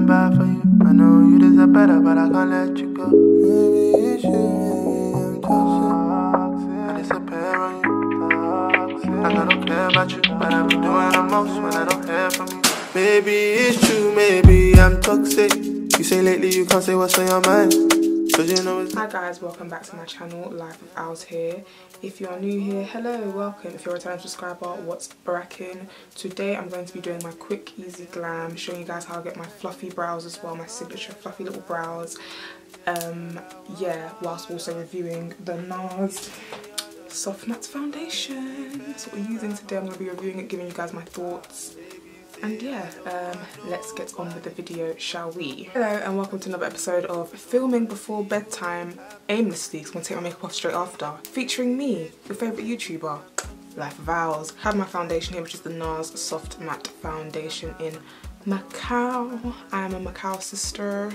I'm bad for you. I know you deserve better, but I can't let you go. Maybe it's you, I'm toxic. I disappear on you. Like I don't care about you, but I be doing the most when I don't hear from you. Maybe it's true, maybe I'm toxic. You say lately you can't say what's on your mind. You know it's... Hi guys, welcome back to my channel, Life of Owls here. If you are new here, hello, welcome. If you're a returning subscriber, what's bracking? Today I'm going to be doing my quick, easy glam, showing you guys how I get my fluffy brows as well, my signature fluffy little brows. Yeah, whilst also reviewing the Nars Soft Matte Foundation. That's what we're using today. I'm going to be reviewing it, giving you guys my thoughts. And yeah, let's get on with the video, shall we? Hello and welcome to another episode of Filming Before Bedtime aimlessly, because I'm going to take my makeup off straight after. Featuring me, your favourite YouTuber, Life of Owls. I have my foundation here, which is the Nars Soft Matte Foundation in Macao. I am a Macao sister.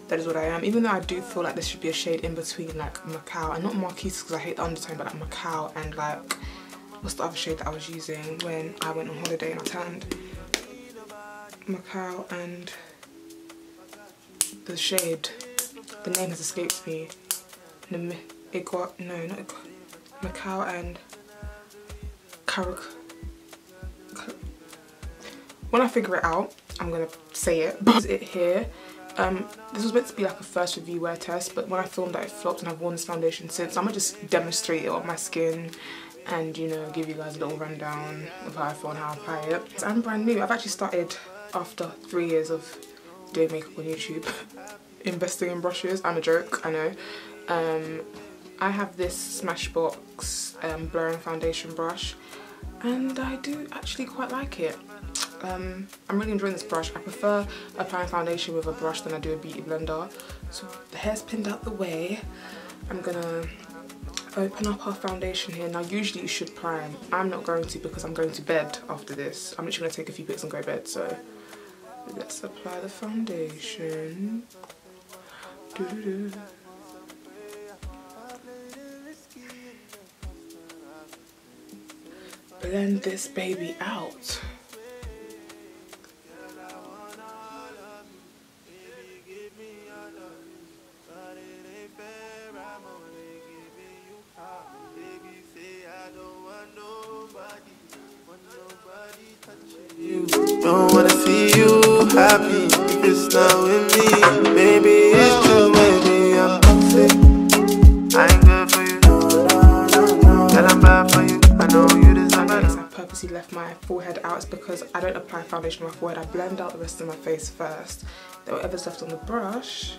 That is what I am. Even though I do feel like there should be a shade in between like Macao, and not Marquise because I hate the undertone, but like Macao and like, what's the other shade that I was using when I went on holiday and I tanned? Macao and the shade, the name has escaped me. Macao and when I figure it out, I'm gonna say it. But it here. This was meant to be like a first review wear test, but when I filmed that it flopped and I've worn this foundation since. I'm gonna just demonstrate it on my skin and, you know, give you guys a little rundown of how I feel and how I apply it. So I'm brand new. I've actually started after 3 years of doing makeup on YouTube, investing in brushes. I'm a joke, I know. I have this Smashbox blurring foundation brush, and I do actually quite like it. I'm really enjoying this brush. I prefer applying foundation with a brush than I do a beauty blender. So the hair's pinned out the way. I'm gonna open up our foundation here. Now usually you should prime. I'm not going to because I'm going to bed after this. I'm literally gonna take a few pics and go to bed. So let's apply the foundation. Doo-doo-doo. Blend this baby out. Don't wanna see you happy if it's not with me. Maybe it's true, maybe I'm toxic. I ain't good for you. That I'm bad for you. I know you deserve better. I purposely left my forehead out. It's because I don't apply foundation on my forehead. I blend out the rest of my face first. Then whatever's left on the brush,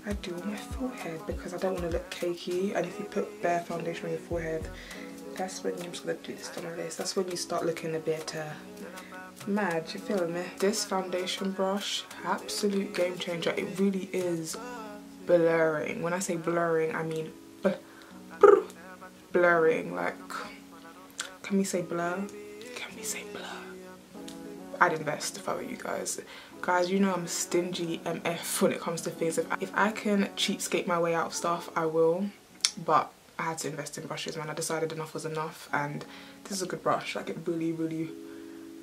I do on my forehead because I don't want to look cakey. And if you put bare foundation on your forehead, that's when, I'm just gonna do this on my face, that's when you start looking a bit mad, you feeling me? This foundation brush, absolute game changer. It really is blurring. When I say blurring, I mean blurring. Like, can we say blur? Can we say blur? I'd invest if I were you guys. Guys, you know I'm a stingy MF when it comes to things. If I can cheapskate my way out of stuff, I will. But I had to invest in brushes, man. I decided enough was enough, and this is a good brush. Like, it really, really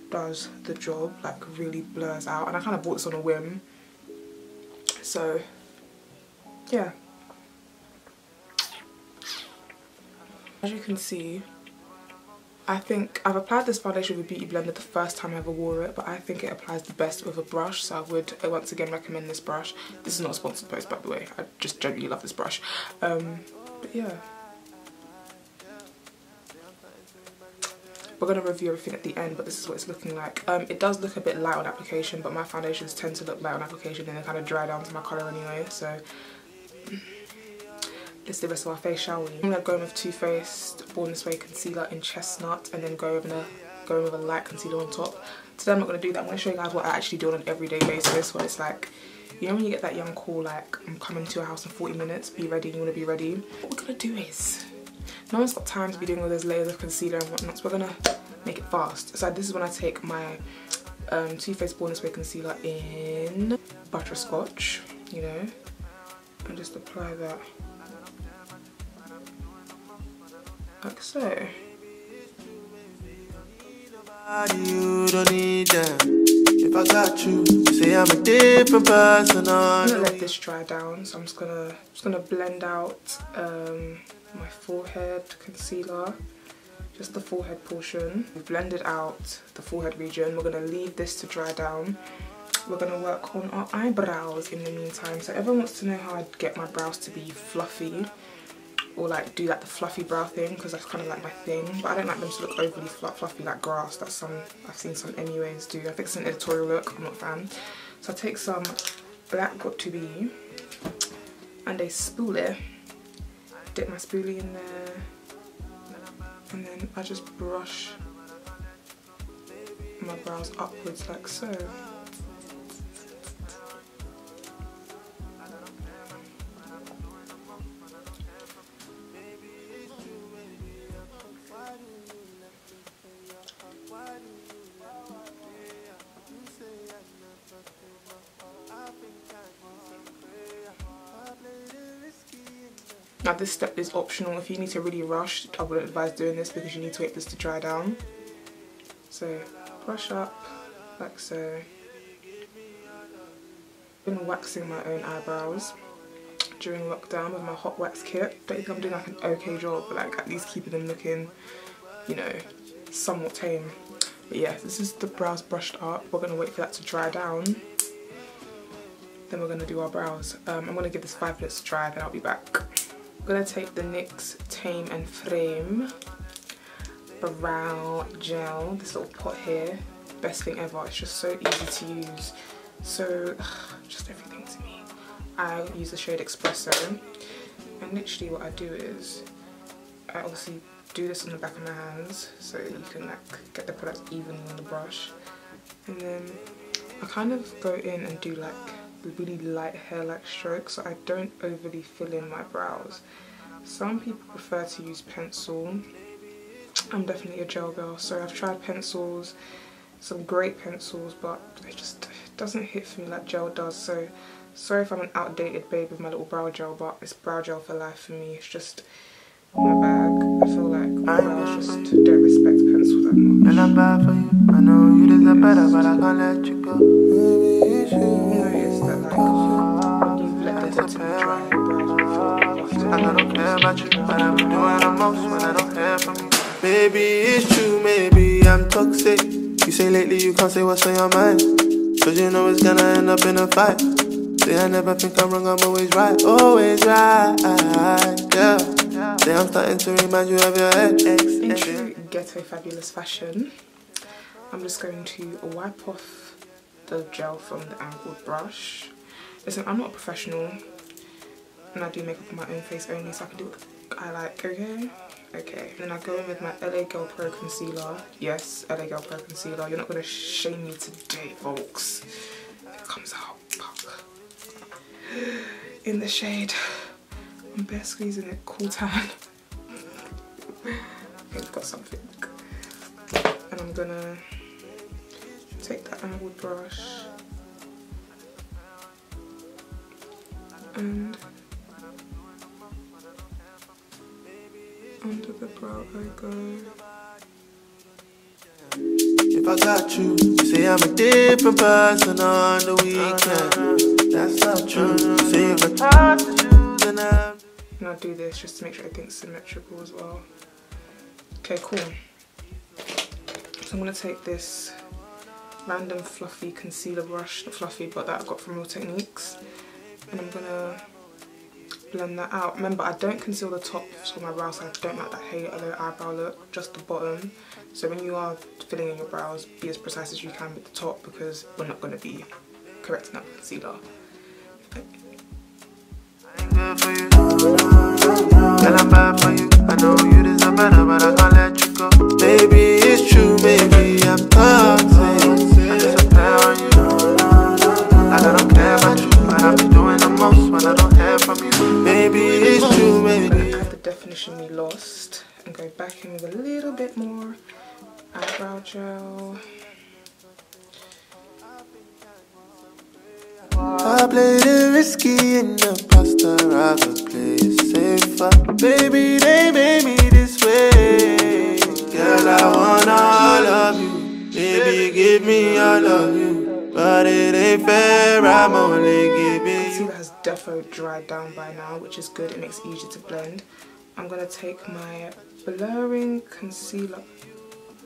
does the job. Like, really blurs out. And I kind of bought this on a whim. So, yeah. As you can see, I think I've applied this foundation with a beauty blender the first time I ever wore it, but I think it applies the best with a brush, so I would once again recommend this brush. This is not a sponsored post, by the way. I just genuinely love this brush. But yeah. We're going to review everything at the end, but this is what it's looking like. It does look a bit light on application, but my foundations tend to look light on application and they kind of dry down to my colour anyway, so let's do the rest of our face, shall we? I'm going to go in with Too Faced Born This Way concealer in Chestnut, and then go in with a light concealer on top. Today I'm not going to do that. I'm going to show you guys what I actually do on an everyday basis, where it's like, you know when you get that young call, like, I'm coming to your house in 40 minutes, be ready, you want to be ready? What we're going to do is, no one's got time to be doing all those layers of concealer and whatnot, so we're going to make it fast. So this is when I take my Too Faced Born This Way concealer in Butterscotch, you know, and just apply that like so. You don't need them. If I got you, say I'm a different person. I'm gonna let this dry down, so I'm just gonna blend out my forehead concealer, just the forehead portion. We've blended out the forehead region. We're gonna leave this to dry down. We're gonna work on our eyebrows in the meantime. So everyone wants to know how I get my brows to be fluffy, or like do like the fluffy brow thing, because that's kind of like my thing. But I don't like them to look overly fluffy like grass. That's I've seen some anyways do. I think it's an editorial look. I'm not a fan. So I take some black got2b and a spoolie. Dip my spoolie in there, and then I just brush my brows upwards like so. Now this step is optional. If you need to really rush, I wouldn't advise doing this because you need to wait for this to dry down. So brush up like so. I've been waxing my own eyebrows during lockdown with my hot wax kit. Don't think I'm doing like an okay job, but like at least keeping them looking, you know, somewhat tame. But yeah, this is the brows brushed up. We're gonna wait for that to dry down. Then we're gonna do our brows. I'm gonna give this 5 minutes to dry, then I'll be back. I'm gonna take the NYX Tame and Frame Brow Gel, this little pot here. Best thing ever, it's just so easy to use. So, just everything to me. I use the shade Expresso, and literally what I do is, I obviously do this on the back of my hands, so you can like get the product evenly on the brush. And then I kind of go in and do like really light hair-like strokes, so I don't overly fill in my brows. Some people prefer to use pencil. I'm definitely a gel girl, so I've tried pencils, some great pencils, but it just doesn't hit for me like gel does. So sorry if I'm an outdated babe with my little brow gel, but it's brow gel for life for me. It's just my bag. I feel like brows just don't respect pencil that much. And I'm bad for you. I know you deserve better, but I can't let you go. Notice that like when you let the tip dry, your brows will feel fluffy. I don't care about you, but I'm doing the most when I don't hear from you. Maybe it's true, maybe I'm toxic. You say lately you can't say what's on your mind, cause you know it's gonna end up in a fight. Say I never think I'm wrong, I'm always right. Always right, yeah. Say I'm starting to remind you of your ex. In true ghetto fabulous fashion, I'm just going to wipe off the gel from the angled brush. Listen, I'm not a professional, and I do makeup on my own face only, so I can do what I like, okay? Okay, then I go in with my LA Girl Pro Concealer. Yes, LA Girl Pro Concealer. You're not going to shame me today, folks. It comes out in the shade. I'm bare squeezing it, cool tan. I've got something. And I'm gonna take that angled brush and under the brow I go. If I got you, say I'm a different person on the weekend. That's not true. Say you got time to choose and and I'll do this just to make sure everything's symmetrical as well. Okay, cool. So I'm gonna take this random fluffy concealer brush, not fluffy, but that I got from Real Techniques, and I'm gonna blend that out. Remember, I don't conceal the top of my brows, so I don't like that halo eyebrow look, just the bottom. So when you are filling in your brows, be as precise as you can with the top, because we're not going to be correcting that with concealer. good for you. Girl, I'm bad for you. I know you deserve better, but I can't let you go. Maybe it's true, maybe I'm toxic. I disappear on you. Like I don't care about you, but I've been doing the most when I don't hear from you. Maybe it's true, maybe. Add the definition we lost and go back in with a little bit more eyebrow gel. I played it risky in the past, I'd rather play it safer. Baby, they made me this way. Girl, I wanna all of you. Baby, give me all of you. but it ain't fair, I'm only giving you. Concealer has defo dried down by now, which is good, it makes it easier to blend. I'm gonna take my blurring concealer.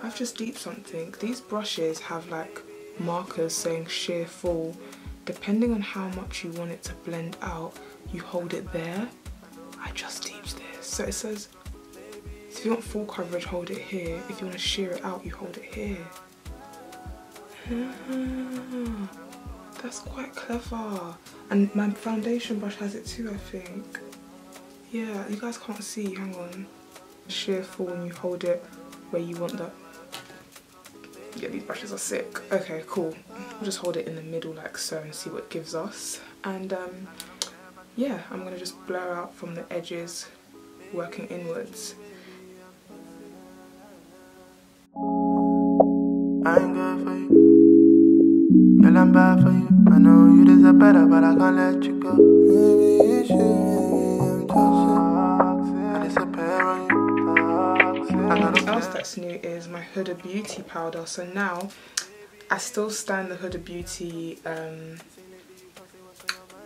I've just deeped something. These brushes have like markers saying sheer full. Depending on how much you want it to blend out, you hold it there. I just deeped this. So it says, if you want full coverage, hold it here. If you want to sheer it out, you hold it here. That's quite clever. And my foundation brush has it too, I think. Yeah, you guys can't see, hang on. Sheer full when you hold it where you want that. Yeah, these brushes are sick. Okay, cool. We'll just hold it in the middle like so and see what it gives us. And yeah, I'm gonna just blur out from the edges, working inwards. I ain't good for you. Girl, I'm bad for you. I know you deserve better, but I can't let you go. Maybe it's you, I'm toxic. I disappear on you. What else that's new is my Huda Beauty powder. So now I still stand the Huda Beauty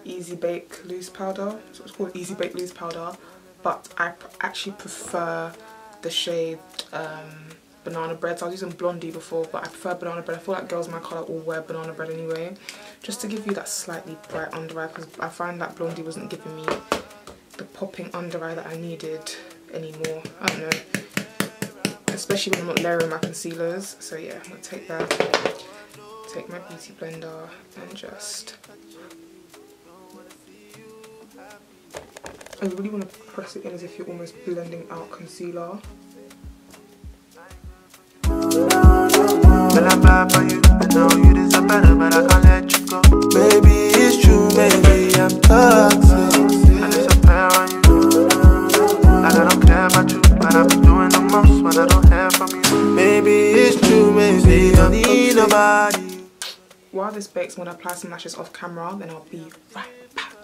Easy Bake Loose Powder. So it's called Easy Bake Loose Powder, but I actually prefer the shade Banana Bread. So I was using Blondie before, but I prefer Banana Bread. I feel like girls my colour all wear Banana Bread anyway, just to give you that slightly bright under eye, because I find that Blondie wasn't giving me the popping under eye that I needed anymore. I don't know. Especially when I'm not layering my concealers. So yeah, I'm going to take that, take my beauty blender and just... I really want to press it in as if you're almost blending out concealer. Girl, I'm bad for you. I know you deserve better, but I can't let you go. Maybe it's true, maybe I'm toxic. I disappear on you. Like I don't care about you, but I've been doing the most when I don't hear from you. Maybe it's true, maybe I don't need nobody. While this bakes, I'm going to apply some lashes off camera, then I'll be right back.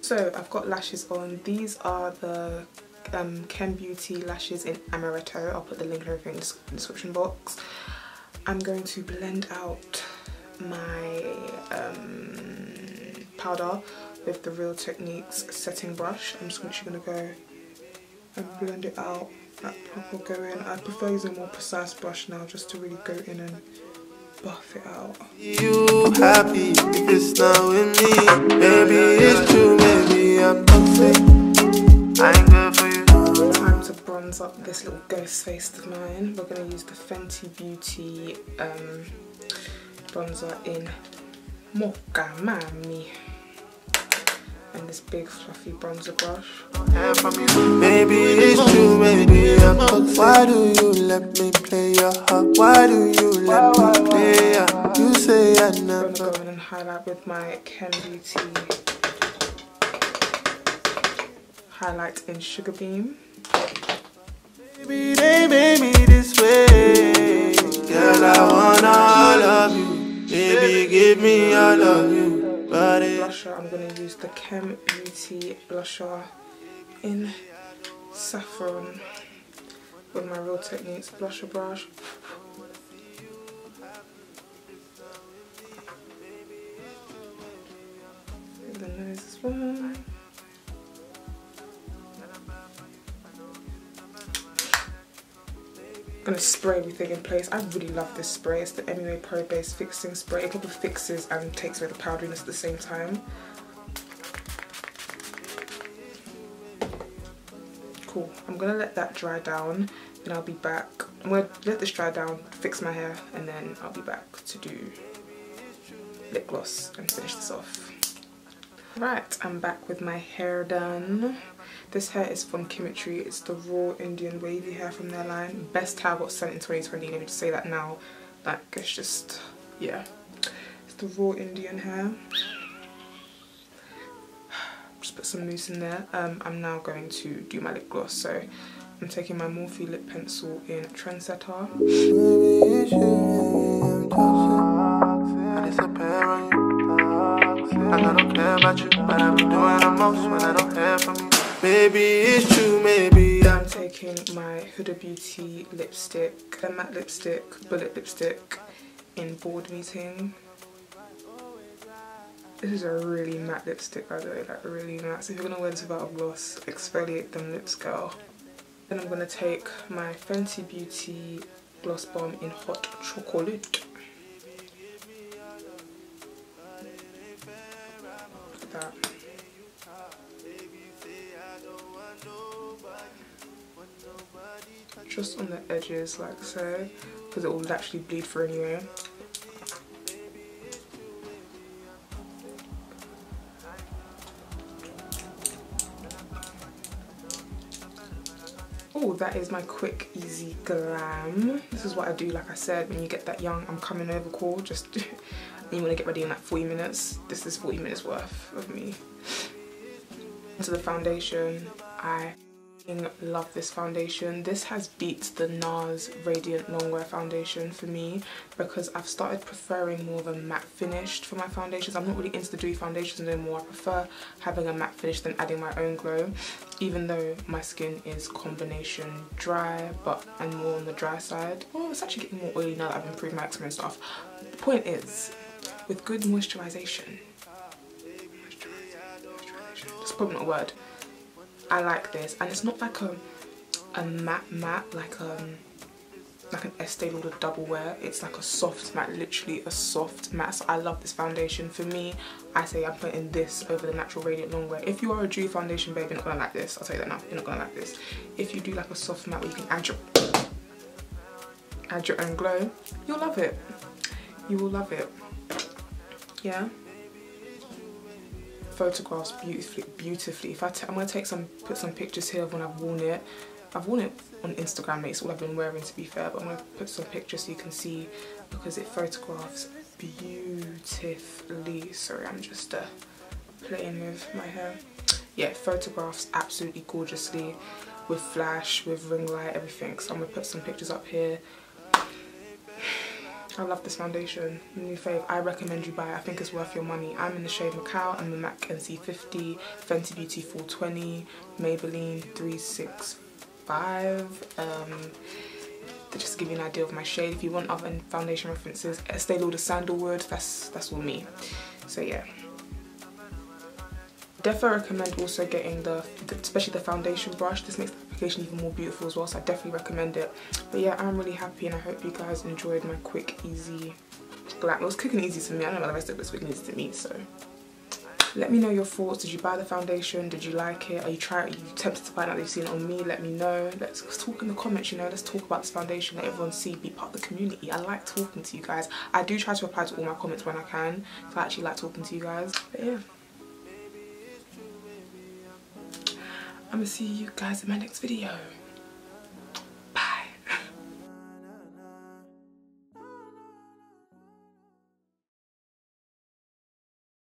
So I've got lashes on. These are the KemBeauty lashes in Amaretto. I'll put the link and everything in the description box. I'm going to blend out my powder with the Real Techniques setting brush. I'm just literally going to go and blend it out, that proper go in. I prefer using a more precise brush now just to really go in and buff it out. You happy if it's not with me? Maybe it's true, maybe I'm toxic. I ain't good for you. Time to bronze up this little ghost face of mine. We're going to use the Fenty Beauty bronzer in Mocha, Mami. And this big fluffy bronzer brush. Maybe it's true, maybe I'm toxic. Why do you let me play your heart? Why do you let me play your... You say I never... I'm going to go in and highlight with my KemBeauty highlight in Sugar Beam. Maybe they made me this way. Girl, I want all of you. Baby, give me all of you. Blusher, I'm going to use the KemBeauty blusher in Saffron with my Real Techniques blusher brush. The nose as well. I'm going to spray everything in place. I really love this spray. It's the MUA Pro Base Fixing Spray. It probably fixes and takes away the powderiness at the same time. Cool. I'm going to let that dry down and I'll be back. I'm going to let this dry down, fix my hair, and then I'll be back to do lip gloss and finish this off. Right, I'm back with my hair done. This hair is from KemBeauty. It's the raw Indian wavy hair from their line. Best hair got sent in 2020. Let me just say that now. Like, it's just, yeah. It's the raw Indian hair. Just put some mousse in there. I'm now going to do my lip gloss. So I'm taking my Morphe lip pencil in Trendsetter. I don't care about you, but I've been doing the most when I don't hear from you. Maybe it's true, maybe I'm taking my Huda Beauty lipstick, a matte lipstick, bullet lipstick in board meeting. This is a really matte lipstick, by the way, like really matte. So if you're gonna wear this without a gloss, exfoliate them lips, girl. Then I'm gonna take my Fenty Beauty Gloss Bomb in Hot Chocolate. Look at that. Just on the edges, like so, because it will actually bleed through anyway. Oh, that is my quick, easy glam. This is what I do, like I said, when you get that young I'm coming over call, just and you want to get ready in like 40 minutes. This is 40 minutes worth of me. Into the foundation, I love this foundation. This has beat the Nars Radiant Longwear foundation for me because I've started preferring more of a matte finish for my foundations. I'm not really into the dewy foundations anymore. I prefer having a matte finish than adding my own glow, even though my skin is combination dry and more on the dry side. Well, it's actually getting more oily now that I've improved my eczema and stuff. The point is, with good moisturization, that's probably not a word, I like this, and it's not like a matte like an Estee Lauder double wear. It's like a soft matte, literally a soft matte. So I love this foundation. For me, I say I'm putting this over the Natural Radiant Longwear. If you are a dewy foundation babe, you're not gonna like this. I'll tell you that now, you're not gonna like this. If you do like a soft matte where you can add your own glow, you'll love it. You will love it. Yeah. Photographs beautifully. I'm gonna put some pictures here of when I've worn it. I've worn it on Instagram, it's all I've been wearing to be fair, but I'm gonna put some pictures so you can see because it photographs beautifully. Sorry, I'm just playing with my hair. Yeah, it photographs absolutely gorgeously with flash, with ring light, everything. So I'm gonna put some pictures up here. I love this foundation, new fave. I recommend you buy it. I think it's worth your money. I'm in the shade Macao. I'm the MAC NC50, Fenty Beauty 420, Maybelline 365. Just to give you an idea of my shade. If you want other foundation references, Estee Lauder Sandalwood. That's all me. So yeah. Definitely recommend also getting especially the foundation brush. This makes the application even more beautiful as well, so I definitely recommend it. But yeah, I'm really happy and I hope you guys enjoyed my quick, easy glam. It was quick and easy to me. I don't know about the rest of it, but it's quick and easy to me, so. Let me know your thoughts. Did you buy the foundation? Did you like it? Are you tempted to buy it now that you've seen it on me? Let me know. Let's talk in the comments, you know. Let's talk about this foundation, let everyone see, be part of the community. I like talking to you guys. I do try to reply to all my comments when I can, so I actually like talking to you guys. But yeah. I'm gonna see you guys in my next video.